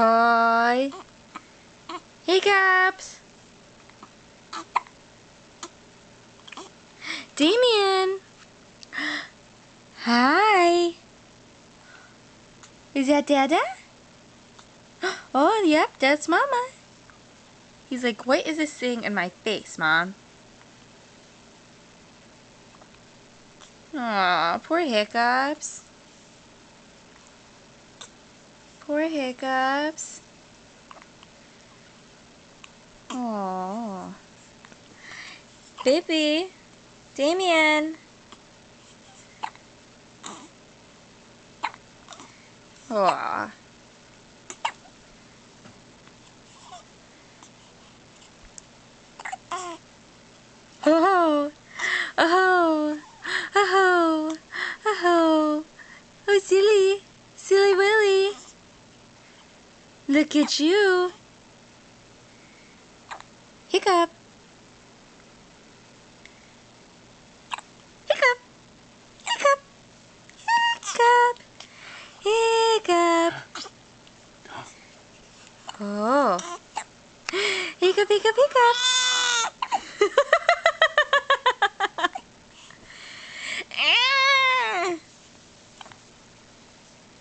Hi. Hiccups. Damien. Hi. Is that Dada? Oh, yep, that's Mama. He's like, what is this thing in my face, Mom? Aw, poor Hiccups. Poor Hiccups. Aw. Baby. Damien. Aw. Oh. Oh. Oh. Oh. Oh, silly. Silly Willy. Look at you. Hiccup. Hiccup. Hiccup. Hiccup. Hiccup. Oh. Hiccup, hiccup, hiccup.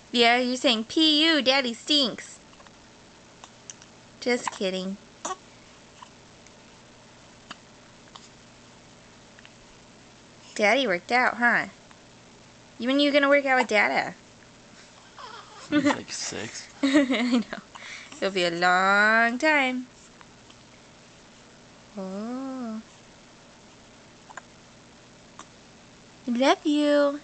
Yeah, you're saying P.U. Daddy stinks. Just kidding. Daddy worked out, huh? When are you gonna work out with Dada? He's like 6. I know. It'll be a long time. Oh. I love you.